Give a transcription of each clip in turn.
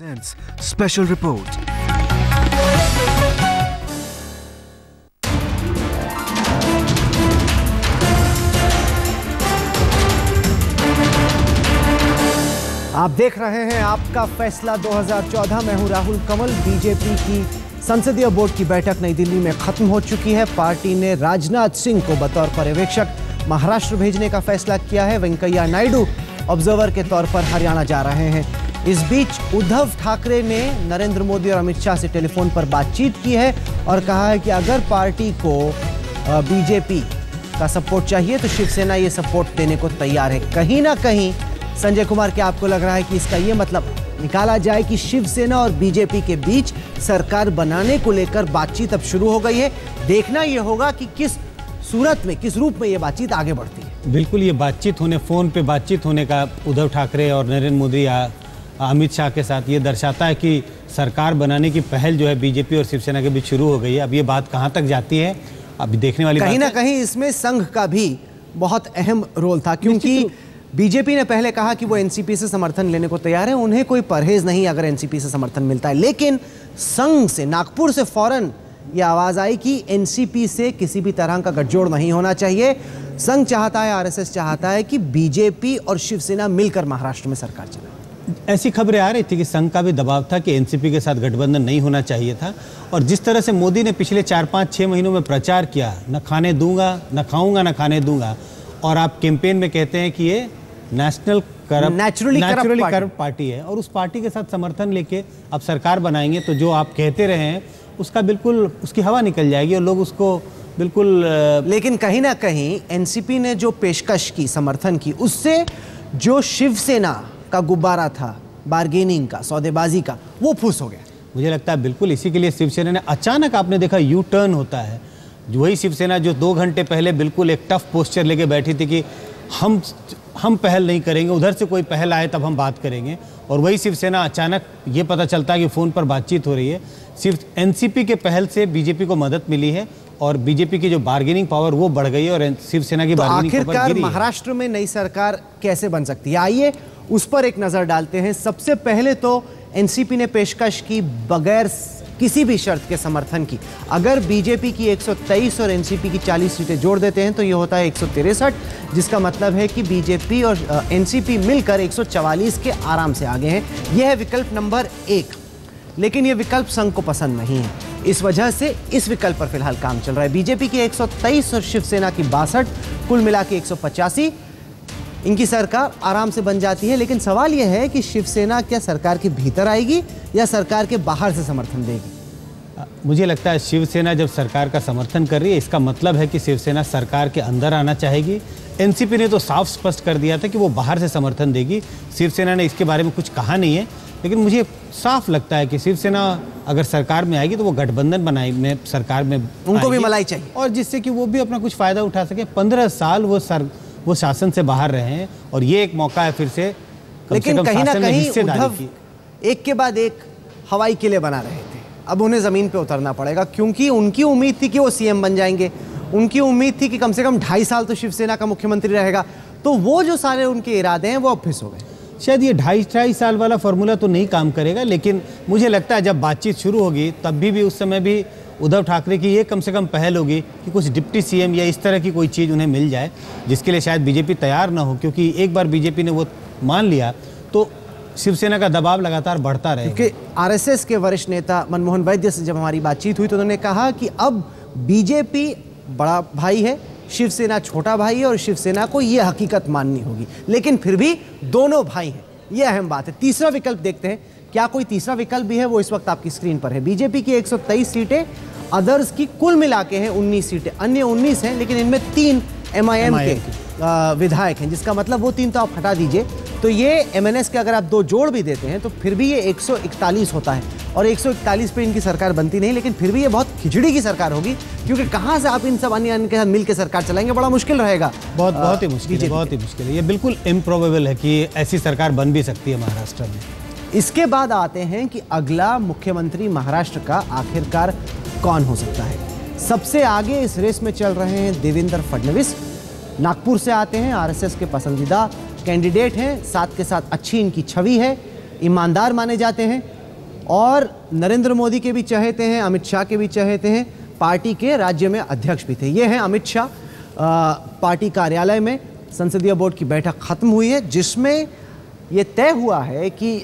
presents special report. आप देख रहे हैं आपका फैसला 2014। मैं हूं राहुल कंवल। बीजेपी की संसदीय बोर्ड की बैठक नई दिल्ली में खत्म हो चुकी है। पार्टी ने राजनाथ सिंह को बतौर पर्यवेक्षक महाराष्ट्र भेजने का फैसला किया है। वेंकैया नायडू ऑब्जर्वर के तौर पर हरियाणा जा रहे हैं। इस बीच उद्धव ठाकरे ने नरेंद्र मोदी और अमित शाह से टेलीफोन पर बातचीत की है और कहा है कि अगर पार्टी को बीजेपी का सपोर्ट चाहिए तो शिवसेना ये सपोर्ट देने को तैयार है। कहीं ना कहीं संजय कुमार, क्या आपको लग रहा है कि इसका ये मतलब निकाला जाए कि शिवसेना और बीजेपी के बीच सरकार बनाने को लेकर बातचीत अब शुरू हो गई है? देखना यह होगा कि किस सूरत में, किस रूप में ये बातचीत आगे बढ़ती है। बिल्कुल, ये बातचीत होने, फोन पे बातचीत होने का उद्धव ठाकरे और नरेंद्र मोदी या अमित शाह के साथ, ये दर्शाता है कि सरकार बनाने की पहल जो है बीजेपी और शिवसेना के बीच शुरू हो गई है। अब ये बात कहाँ तक जाती है अभी देखने वाली बात है। कहीं ना कहीं इसमें संघ का भी बहुत अहम रोल था, क्योंकि बीजेपी ने पहले कहा कि वो एनसीपी से समर्थन लेने को तैयार है, उन्हें कोई परहेज नहीं अगर एनसीपी से समर्थन मिलता है। लेकिन संघ से, नागपुर से फौरन ये आवाज आई कि एनसीपी से किसी भी तरह का गठजोड़ नहीं होना चाहिए। संघ चाहता है, आरएसएस चाहता है कि बीजेपी और शिवसेना मिलकर महाराष्ट्र में सरकार चलाए। ऐसी खबरें आ रही थी कि संघ का भी दबाव था कि एनसीपी के साथ गठबंधन नहीं होना चाहिए था। और जिस तरह से मोदी ने पिछले 4-5-6 महीनों में प्रचार किया, न खाने दूंगा, न खाऊंगा, न खाने दूंगा, और आप कैंपेन में कहते हैं कि ये नेचुरली करप्ट पार्टी है और उस पार्टी के साथ समर्थन लेके अब सरकार बनाएंगे, तो जो आप कहते रहे हैं उसका बिल्कुल, उसकी हवा निकल जाएगी और लोग उसको बिल्कुल। लेकिन कहीं ना कहीं एनसीपी ने जो पेशकश की, समर्थन की, उससे जो शिवसेना का गुब्बारा था बार्गेनिंग का, सौदेबाजी का, वो फूस हो गया। मुझे लगता है बिल्कुल इसी के लिए शिवसेना ने अचानक, आपने देखा यू टर्न होता है। वही शिवसेना जो 2 घंटे पहले बिल्कुल एक टफ पोस्चर लेके बैठी थी कि हम पहल नहीं करेंगे, उधर से कोई पहल आए तब हम बात करेंगे, और वही शिवसेना अचानक ये पता चलता है कि फ़ोन पर बातचीत हो रही है। सिर्फ एनसीपी के पहल से बीजेपी को मदद मिली है और बीजेपी की जो बार्गेनिंग पावर वो बढ़ गई है और शिवसेना की बार्गेनिंग पावर गिरी है। महाराष्ट्र में नई सरकार कैसे बन सकती है, आइए उस पर एक नज़र डालते हैं। सबसे पहले तो एनसीपी ने पेशकश की बगैर किसी भी शर्त के समर्थन की। अगर बीजेपी की 123 और एनसीपी की 40 सीटें जोड़ देते हैं तो ये होता है 163, जिसका मतलब है कि बीजेपी और एनसीपी मिलकर 144 के आराम से आगे हैं। यह है विकल्प नंबर 1। लेकिन यह विकल्प संघ को पसंद नहीं है, इस वजह से इस विकल्प पर फिलहाल काम चल रहा है। बीजेपी की 123 और शिवसेना की 62, कुल मिला के 185, इनकी सरकार आराम से बन जाती है। लेकिन सवाल यह है कि शिवसेना क्या सरकार के भीतर आएगी या सरकार के बाहर से समर्थन देगी? मुझे लगता है शिवसेना जब सरकार का समर्थन कर रही है, इसका मतलब है कि शिवसेना सरकार के अंदर आना चाहेगी। एनसीपी ने तो साफ स्पष्ट कर दिया था कि वो बाहर से समर्थन देगी। शिवसेना ने इसके बारे में कुछ कहा नहीं है, लेकिन मुझे साफ लगता है कि शिवसेना अगर सरकार में आएगी तो वो गठबंधन बनाई में, सरकार में उनको भी मलाई चाहिए, और जिससे कि वो भी अपना कुछ फायदा उठा सके। 15 साल वो शासन से बाहर रहे हैं और ये एक मौका है फिर से। लेकिन कहीं ना कहीं उद्धव एक के बाद एक हवाई किले बना रहे थे, अब उन्हें जमीन पे उतरना पड़ेगा, क्योंकि उनकी उम्मीद थी कि वो सीएम बन जाएंगे। उनकी उम्मीद थी कि कम से कम 2.5 साल तो शिवसेना का मुख्यमंत्री रहेगा। तो वो जो सारे उनके इरादे हैं वो अब फिस हो गए। शायद ये 2.5 साल वाला फॉर्मूला तो नहीं काम करेगा, लेकिन मुझे लगता है जब बातचीत शुरू होगी तब भी उस समय भी उद्धव ठाकरे की ये कम से कम पहल होगी कि कुछ डिप्टी सीएम या इस तरह की कोई चीज़ उन्हें मिल जाए, जिसके लिए शायद बीजेपी तैयार ना हो, क्योंकि एक बार बीजेपी ने वो मान लिया तो शिवसेना का दबाव लगातार बढ़ता रहेगा। क्योंकि आरएसएस के वरिष्ठ नेता मनमोहन वैद्य से जब हमारी बातचीत हुई तो उन्होंने कहा कि अब बीजेपी बड़ा भाई है, शिवसेना छोटा भाई है और शिवसेना को यह हकीकत माननी होगी, लेकिन फिर भी दोनों भाई हैं। यह अहम बात है। तीसरा विकल्प देखते हैं, क्या कोई तीसरा विकल्प भी है? वो इस वक्त आपकी स्क्रीन पर है। बीजेपी की 123 सीटें, अदर्स की कुल मिला के हैं 19 सीटें, अन्य 19 हैं, लेकिन इनमें 3 एमआईएम के विधायक हैं, जिसका मतलब वो 3 तो आप हटा दीजिए, तो ये एमएनएस के अगर आप 2 जोड़ भी देते हैं तो फिर भी ये 141 होता है, और 141 पे इनकी सरकार बनती नहीं। लेकिन फिर भी ये बहुत खिचड़ी की सरकार होगी, क्योंकि कहाँ से आप इन सब अन्य के साथ मिलकर सरकार चलाएंगे, बड़ा मुश्किल रहेगा। बहुत ही मुश्किल है, बहुत ही मुश्किल है। ये बिल्कुल इम्प्रोबेबल है कि ऐसी सरकार बन भी सकती है महाराष्ट्र में। इसके बाद आते हैं कि अगला मुख्यमंत्री महाराष्ट्र का आखिरकार कौन हो सकता है। सबसे आगे इस रेस में चल रहे हैं देवेंद्र फडणवीस, नागपुर से आते हैं, आरएसएस के पसंदीदा कैंडिडेट हैं, साथ के साथ अच्छी इनकी छवि है। ईमानदार माने जाते हैं और नरेंद्र मोदी के भी चहेते हैं, अमित शाह के भी चहेते हैं, पार्टी के राज्य में अध्यक्ष भी थे। ये हैं अमित शाह। पार्टी कार्यालय में संसदीय बोर्ड की बैठक खत्म हुई है जिसमें ये तय हुआ है कि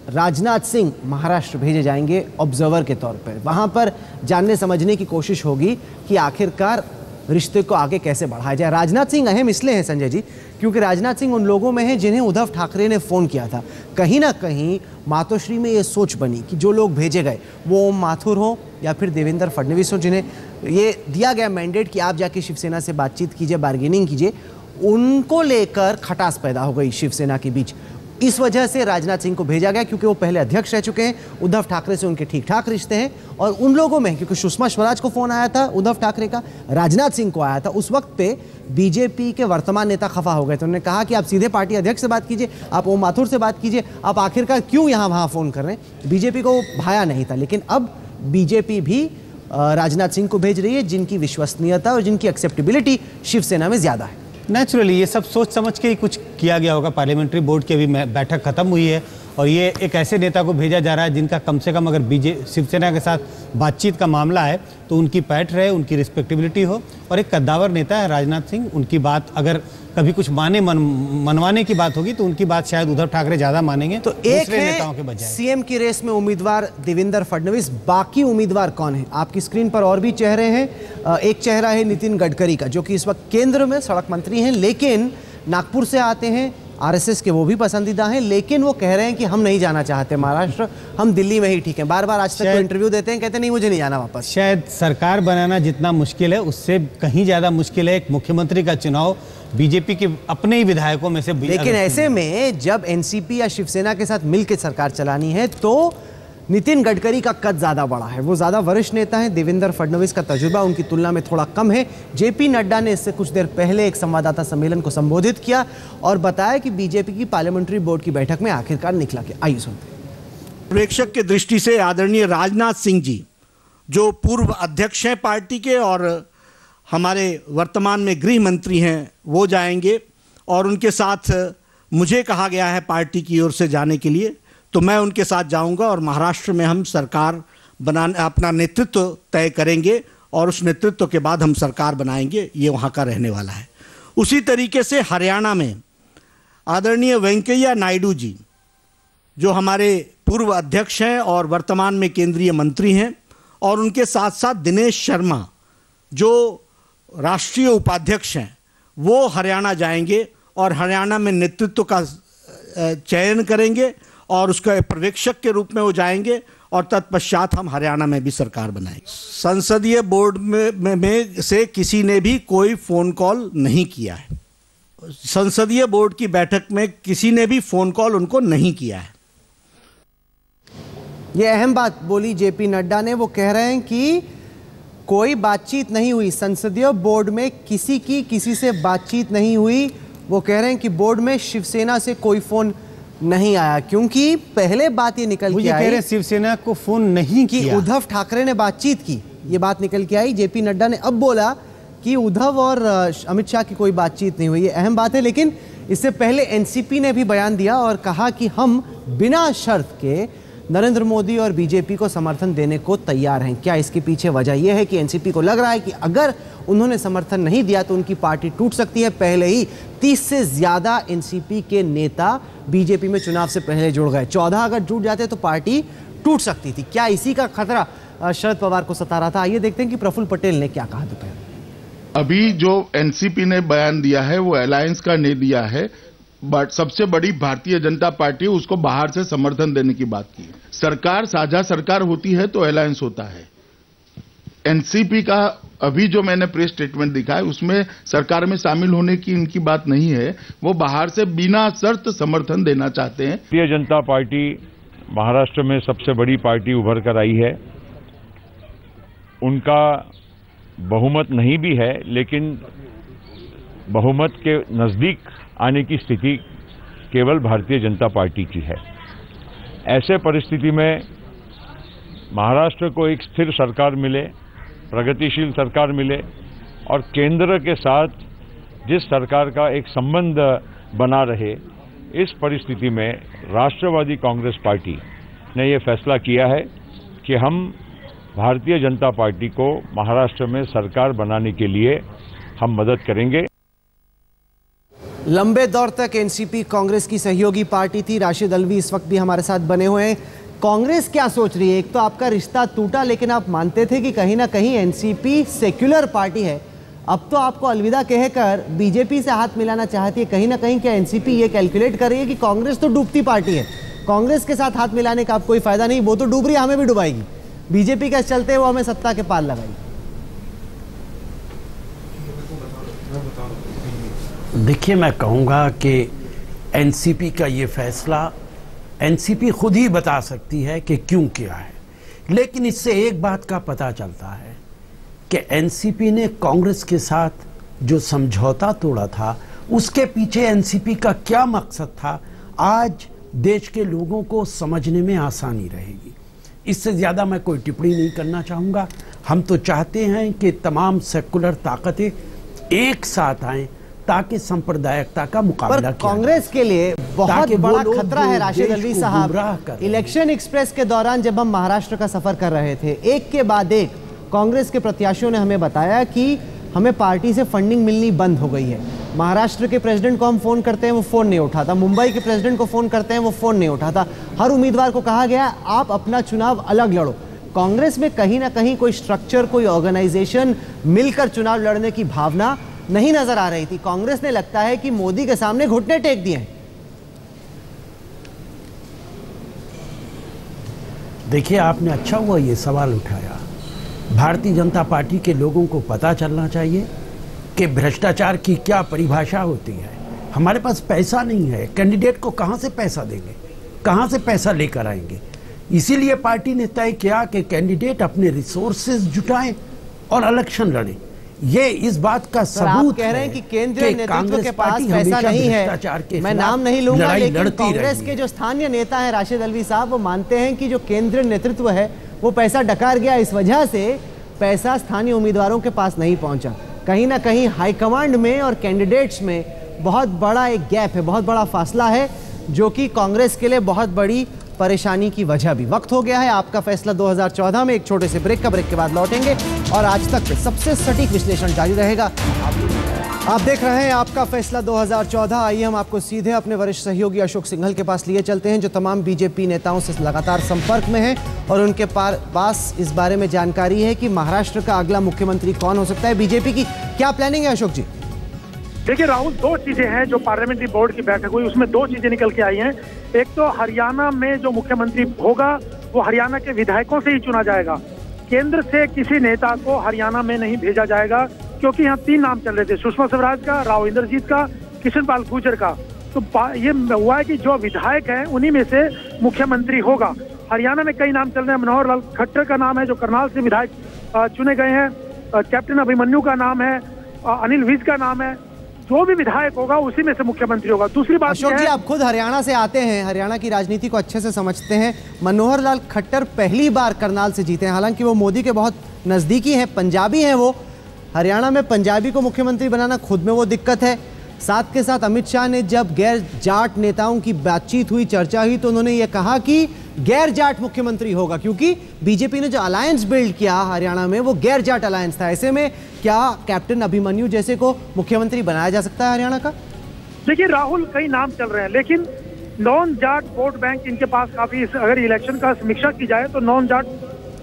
राजनाथ सिंह महाराष्ट्र भेजे जाएंगे ऑब्जर्वर के तौर पर। वहां पर जानने समझने की कोशिश होगी कि आखिरकार रिश्ते को आगे कैसे बढ़ाया जाए। राजनाथ सिंह अहम इसलिए हैं संजय जी क्योंकि राजनाथ सिंह उन लोगों में हैं जिन्हें उद्धव ठाकरे ने फ़ोन किया था। कहीं ना कहीं मातोश्री में ये सोच बनी कि जो लोग भेजे गए वो ओम माथुर हो या फिर देवेंद्र फडणवीस हो, जिन्हें ये दिया गया मैंडेट कि आप जाके शिवसेना से बातचीत कीजिए, बार्गेनिंग कीजिए, उनको लेकर खटास पैदा हो गई शिवसेना के बीच। इस वजह से राजनाथ सिंह को भेजा गया क्योंकि वो पहले अध्यक्ष रह चुके हैं, उद्धव ठाकरे से उनके ठीक ठाक रिश्ते हैं। और उन लोगों में क्योंकि सुषमा स्वराज को फोन आया था उद्धव ठाकरे का, राजनाथ सिंह को आया था, उस वक्त पे बीजेपी के वर्तमान नेता खफा हो गए थे। उन्होंने कहा कि आप सीधे पार्टी अध्यक्ष से बात कीजिए, आप ओम माथुर से बात कीजिए, आप आखिरकार क्यों यहाँ वहाँ फोन कर रहे हैं। बीजेपी को भाया नहीं था, लेकिन अब बीजेपी भी राजनाथ सिंह को भेज रही है जिनकी विश्वसनीयता और जिनकी एक्सेप्टेबिलिटी शिवसेना में ज्यादा है। नेचुरली ये सब सोच समझ के ही कुछ किया गया होगा। पार्लियामेंट्री बोर्ड की अभी बैठक खत्म हुई है और ये एक ऐसे नेता को भेजा जा रहा है जिनका कम से कम अगर शिवसेना के साथ बातचीत का मामला है तो उनकी पैठ रहे, उनकी रिस्पेक्टेबिलिटी हो। और एक कद्दावर नेता है राजनाथ सिंह, उनकी बात अगर कभी कुछ मनवाने की बात होगी तो उनकी बात शायद उद्धव ठाकरे ज्यादा मानेंगे तो एक नेताओं के बजाय। सीएम की रेस में उम्मीदवार देवेंद्र फडणवीस, बाकी उम्मीदवार कौन है? आपकी स्क्रीन पर और भी चेहरे हैं। एक चेहरा है नितिन गडकरी का जो कि इस वक्त केंद्र में सड़क मंत्री हैं, लेकिन नागपुर से आते हैं, आरएसएस के वो भी पसंदीदा हैं, लेकिन वो कह रहे हैं कि हम नहीं जाना चाहते महाराष्ट्र, हम दिल्ली में ही ठीक हैं। बार बार आज तक इंटरव्यू देते हैं, कहते नहीं मुझे नहीं जाना वापस। शायद सरकार बनाना जितना मुश्किल है उससे कहीं ज्यादा मुश्किल है एक मुख्यमंत्री का चुनाव बीजेपी के अपने ही विधायकों में से। लेकिन ऐसे में जब एनसीपी या शिवसेना के साथ मिलकर सरकार चलानी है तो नितिन गडकरी का कद ज्यादा बड़ा है, वो ज्यादा वरिष्ठ नेता है। देवेंद्र फडणवीस का तजुर्बा उनकी तुलना में थोड़ा कम है। जेपी नड्डा ने इससे कुछ देर पहले एक संवाददाता सम्मेलन को संबोधित किया और बताया कि बीजेपी की पार्लियामेंट्री बोर्ड की बैठक में आखिरकार निकला क्या। आइए सुनते हैं। प्रेक्षक की दृष्टि से आदरणीय राजनाथ सिंह जी जो पूर्व अध्यक्ष हैं पार्टी के और हमारे वर्तमान में गृह मंत्री हैं वो जाएंगे और उनके साथ मुझे कहा गया है पार्टी की ओर से जाने के लिए, तो मैं उनके साथ जाऊंगा और महाराष्ट्र में हम सरकार बनाने अपना नेतृत्व तय करेंगे और उस नेतृत्व के बाद हम सरकार बनाएंगे। ये वहाँ का रहने वाला है। उसी तरीके से हरियाणा में आदरणीय वेंकैया नायडू जी जो हमारे पूर्व अध्यक्ष हैं और वर्तमान में केंद्रीय मंत्री हैं, और उनके साथ साथ दिनेश शर्मा जो राष्ट्रीय उपाध्यक्ष हैं वो हरियाणा जाएंगे और हरियाणा में नेतृत्व का चयन करेंगे और उसका पर्यवेक्षक के रूप में वो जाएंगे और तत्पश्चात हम हरियाणा में भी सरकार बनाएंगे। संसदीय बोर्ड में से किसी ने भी कोई फोन कॉल नहीं किया है। संसदीय बोर्ड की बैठक में किसी ने भी फोन कॉल उनको नहीं किया है। ये अहम बात बोली जेपी नड्डा ने। वो कह रहे हैं कि कोई बातचीत नहीं हुई, संसदीय बोर्ड में किसी से बातचीत नहीं हुई। वो कह रहे हैं कि बोर्ड में शिवसेना से कोई फोन नहीं आया क्योंकि पहले बात ये निकल के आई, शिवसेना को फोन नहीं किया, उद्धव ठाकरे ने बातचीत की, ये बात निकल के आई। जेपी नड्डा ने अब बोला कि उद्धव और अमित शाह की कोई बातचीत नहीं हुई। ये अहम बात है। लेकिन इससे पहले एनसीपी ने भी बयान दिया और कहा कि हम बिना शर्त के नरेंद्र मोदी और बीजेपी को समर्थन देने को तैयार हैं। क्या इसके पीछे वजह यह है कि एनसीपी को लग रहा है कि अगर उन्होंने समर्थन नहीं दिया तो उनकी पार्टी टूट सकती है। पहले ही 30 से ज्यादा एनसीपी के नेता बीजेपी में चुनाव से पहले जुड़ गए। 14 अगर जुड़ जाते तो पार्टी टूट सकती थी। क्या इसी का खतरा शरद पवार को सता रहा था? आइए देखते हैं कि प्रफुल्ल पटेल ने क्या कहा दोपहर। अभी जो एनसीपी ने बयान दिया है वो अलायंस का नहीं दिया है, बट सबसे बड़ी भारतीय जनता पार्टी उसको बाहर से समर्थन देने की बात की। सरकार साझा सरकार होती है तो अलायंस होता है। एनसीपी का अभी जो मैंने प्रेस स्टेटमेंट दिखा है उसमें सरकार में शामिल होने की इनकी बात नहीं है। वो बाहर से बिना शर्त समर्थन देना चाहते हैं। भारतीय जनता पार्टी महाराष्ट्र में सबसे बड़ी पार्टी उभर कर आई है। उनका बहुमत नहीं भी है, लेकिन बहुमत के नजदीक आने की स्थिति केवल भारतीय जनता पार्टी की है। ऐसे परिस्थिति में महाराष्ट्र को एक स्थिर सरकार मिले, प्रगतिशील सरकार मिले और केंद्र के साथ जिस सरकार का एक संबंध बना रहे, इस परिस्थिति में राष्ट्रवादी कांग्रेस पार्टी ने ये फैसला किया है कि हम भारतीय जनता पार्टी को महाराष्ट्र में सरकार बनाने के लिए हम मदद करेंगे। लंबे दौर तक एनसीपी कांग्रेस की सहयोगी पार्टी थी। राशिद अल्वी इस वक्त भी हमारे साथ बने हुए हैं। कांग्रेस क्या सोच रही है? एक तो आपका रिश्ता टूटा, लेकिन आप मानते थे कि कहीं ना कहीं एनसीपी सेक्युलर पार्टी है। अब तो आपको अलविदा कहकर बीजेपी से हाथ मिलाना चाहती है। कहीं ना कहीं क्या एनसीपी ये कैलकुलेट कर रही है कि कांग्रेस तो डूबती पार्टी है, कांग्रेस के साथ हाथ मिलाने का अब कोई फायदा नहीं, वो तो डूब रही है, हमें भी डुबाएगी, बीजेपी के चलते वो हमें सत्ता के पार लगाएगी? देखिए, मैं कहूँगा कि एनसीपी का ये फैसला एनसीपी खुद ही बता सकती है कि क्यों किया है, लेकिन इससे एक बात का पता चलता है कि एनसीपी ने कांग्रेस के साथ जो समझौता तोड़ा था उसके पीछे एनसीपी का क्या मकसद था, आज देश के लोगों को समझने में आसानी रहेगी। इससे ज़्यादा मैं कोई टिप्पणी नहीं करना चाहूँगा। हम तो चाहते हैं कि तमाम सेकुलर ताकतें एक साथ आएं ताकि सांप्रदायिकता का मुकाबला किया जाए। कांग्रेस के लिए बहुत बड़ा खतरा है राशिद अल्वी साहब। इलेक्शन एक्सप्रेस के दौरान जब हम महाराष्ट्र का सफर कर रहे थे, एक के बाद एक कांग्रेस के प्रत्याशियों ने हमें बताया कि हमें पार्टी से फंडिंग मिलनी बंद हो गई है। महाराष्ट्र के प्रेसिडेंट को हम फोन करते हैं, वो फोन नहीं उठाता। मुंबई के प्रेसिडेंट को फोन करते हैं, वो फोन नहीं उठाता। हर उम्मीदवार को कहा गया आप अपना चुनाव अलग लड़ो। कांग्रेस में कहीं ना कहीं कोई स्ट्रक्चर, कोई ऑर्गेनाइजेशन, मिलकर चुनाव लड़ने की भावना नहीं नजर आ रही थी। कांग्रेस ने लगता है कि मोदी के सामने घुटने टेक दिए हैं। देखिए, आपने अच्छा हुआ ये सवाल उठाया। भारतीय जनता पार्टी के लोगों को पता चलना चाहिए कि भ्रष्टाचार की क्या परिभाषा होती है। हमारे पास पैसा नहीं है, कैंडिडेट को कहां से पैसा देंगे, कहां से पैसा लेकर आएंगे। इसीलिए पार्टी ने तय किया कि कैंडिडेट अपने रिसोर्सेज जुटाएं और इलेक्शन लड़ें। ये इस बात का सबूत कह रहे हैं कि केंद्रीय नेतृत्व के पास पैसा नहीं है। मैं नाम नहीं लूंगा, लेकिन कांग्रेस के जो स्थानीय नेता हैं राशिद अल्वी साहब, वो मानते हैं कि जो केंद्रीय नेतृत्व है वो पैसा डकार गया। इस वजह से पैसा स्थानीय उम्मीदवारों के पास नहीं पहुंचा। कहीं ना कहीं हाईकमांड में और कैंडिडेट्स में बहुत बड़ा एक गैप है, बहुत बड़ा फासला है, जो कि कांग्रेस के लिए बहुत बड़ी परेशानी की वजह भी। वक्त हो गया है आपका फैसला 2014 में। एक छोटे से ब्रेक के बाद लौटेंगे और आज तक के सबसे सटीक विश्लेषण जारी रहेगा। आप देख रहे हैं आपका फैसला 2014। आइए हम आपको सीधे अपने वरिष्ठ सहयोगी अशोक सिंघल के पास लिए चलते हैं, जो तमाम बीजेपी नेताओं से लगातार संपर्क में हैं और उनके पास इस बारे में जानकारी है कि महाराष्ट्र का अगला मुख्यमंत्री कौन हो सकता है। बीजेपी की क्या प्लानिंग है अशोक जी? देखिए राहुल, दो चीजें हैं जो पार्लियामेंट्री बोर्ड की बैठक हुई, उसमें दो चीजें निकल के आई हैं। एक तो हरियाणा में जो मुख्यमंत्री होगा वो हरियाणा के विधायकों से ही चुना जाएगा। केंद्र से किसी नेता को हरियाणा में नहीं भेजा जाएगा, क्योंकि यहाँ तीन नाम चल रहे थे, सुषमा स्वराज का, राव इंद्रजीत का, किशन पाल गुर्जर का। तो ये हुआ है कि जो विधायक हैं उन्हीं में से मुख्यमंत्री होगा। हरियाणा में कई नाम चल रहे हैं। मनोहर लाल खट्टर का नाम है जो करनाल से विधायक चुने गए हैं, कैप्टन अभिमन्यु का नाम है, अनिल विज का नाम है। जो भी विधायक होगा उसी में से मुख्यमंत्री होगा। दूसरी बात अशोक जी, आप खुद हरियाणा से आते हैं, हरियाणा की राजनीति को अच्छे से समझते हैं। मनोहर लाल खट्टर पहली बार करनाल से जीते हैं, हालांकि वो मोदी के बहुत नजदीकी हैं, पंजाबी हैं वो। हरियाणा में पंजाबी को मुख्यमंत्री बनाना खुद में वो दिक्कत है। साथ के साथ अमित शाह ने जब गैर जाट नेताओं की बातचीत हुई, चर्चा हुई, तो उन्होंने ये कहा कि गैर जाट मुख्यमंत्री होगा, क्योंकि बीजेपी ने जो अलायंस बिल्ड किया हरियाणा में वो गैर जाट अलायंस था। ऐसे में क्या कैप्टन अभिमन्यु जैसे को मुख्यमंत्री बनाया जा सकता है हरियाणा का? देखिए राहुल, कई नाम चल रहे हैं, लेकिन नॉन जाट वोट बैंक इनके पास काफी, अगर इलेक्शन का समीक्षा की जाए तो नॉन जाट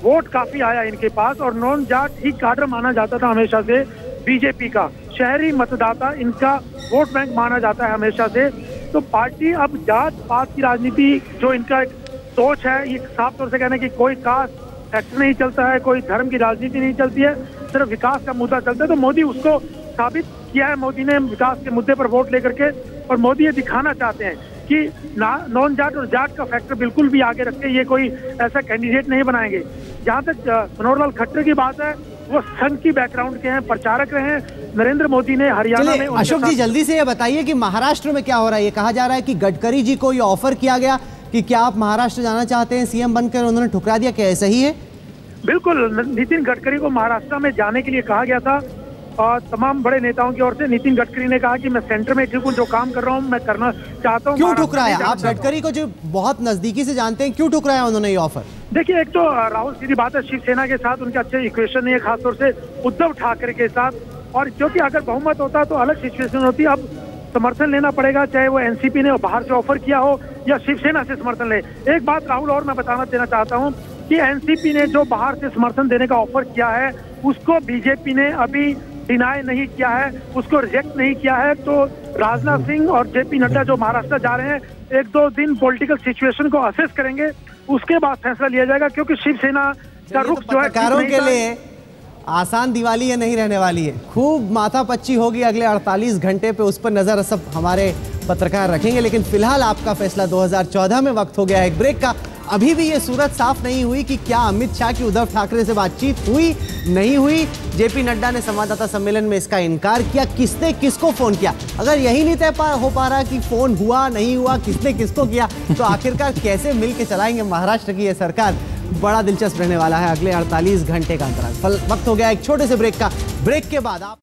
वोट काफी आया इनके पास, और नॉन जाट ही काडर माना जाता था हमेशा से बीजेपी का। शहरी मतदाता इनका वोट बैंक माना जाता है हमेशा से। तो पार्टी अब जात पात की राजनीति जो इनका सोच है, ये साफ तौर से कहना है कि कोई कास्ट फैक्टर नहीं चलता है, कोई धर्म की राजनीति नहीं चलती है, सिर्फ विकास का मुद्दा चलता है। तो मोदी उसको साबित किया है, मोदी ने विकास के मुद्दे पर वोट लेकर के। और मोदी ये दिखाना चाहते हैं कि नॉन जाट और जाट का फैक्टर बिल्कुल भी आगे रख के ये कोई ऐसा कैंडिडेट नहीं बनाएंगे। जहाँ तक मनोहर लाल खट्टर की बात है, वो संघ की बैकग्राउंड के हैं, प्रचारक रहे हैं। नरेंद्र मोदी ने हरियाणा में। अशोक जी, जल्दी से ये बताइए कि महाराष्ट्र में क्या हो रहा है? ये कहा जा रहा है कि गडकरी जी को ये ऑफर किया गया कि क्या आप महाराष्ट्र जाना चाहते हैं सीएम बनकर, उन्होंने ठुकरा दिया, क्या ऐसा ही है? बिल्कुल, नितिन गडकरी को महाराष्ट्र में जाने के लिए कहा गया था तमाम बड़े नेताओं की ओर से। नितिन गडकरी ने कहा कि मैं सेंटर में ठीक हूँ, जो काम कर रहा हूँ मैं करना चाहता हूँ। क्यों ठुकराया? आप गडकरी को जो बहुत नजदीकी से जानते हैं, क्यों ठुकराया उन्होंने ये ऑफर? देखिए, एक तो राहुल सीधी बात है, शिवसेना के साथ उनके अच्छे इक्वेशन नहीं है, खासतौर से उद्धव ठाकरे के साथ, और क्योंकि अगर बहुमत होता तो अलग सिचुएशन होती। अब समर्थन लेना पड़ेगा, चाहे वो एनसीपी ने बाहर से ऑफर किया हो या शिवसेना से समर्थन ले। एक बात राहुल और मैं बताना देना चाहता हूँ कि एनसीपी ने जो बाहर से समर्थन देने का ऑफर किया है उसको बीजेपी ने अभी डिनाई नहीं किया है, उसको रिजेक्ट नहीं किया है। तो राजनाथ सिंह और जेपी नड्डा जो महाराष्ट्र जा रहे हैं, 1-2 दिन पॉलिटिकल सिचुएशन को असेस करेंगे, उसके बाद फैसला लिया जाएगा। क्योंकि शिवसेना का रुख जो है पत्रकारों के लिए आसान दिवाली ये नहीं रहने वाली है, खूब माथापच्ची होगी अगले 48 घंटे पे, उस पर नजर सब हमारे पत्रकार रखेंगे। लेकिन फिलहाल आपका फैसला 2014 में वक्त हो गया है एक ब्रेक का। अभी भी ये सूरत साफ नहीं हुई कि क्या अमित शाह की उद्धव ठाकरे से बातचीत हुई नहीं हुई। जेपी नड्डा ने संवाददाता सम्मेलन में इसका इनकार किया। किसने किसको फोन किया? अगर यही नहीं तय हो पा रहा कि फोन हुआ नहीं हुआ, किसने किसको किया, तो आखिरकार कैसे मिल के चलाएंगे महाराष्ट्र की ये सरकार? बड़ा दिलचस्प रहने वाला है अगले 48 घंटे का अंतराल। वक्त हो गया एक छोटे से ब्रेक का। ब्रेक के बाद आप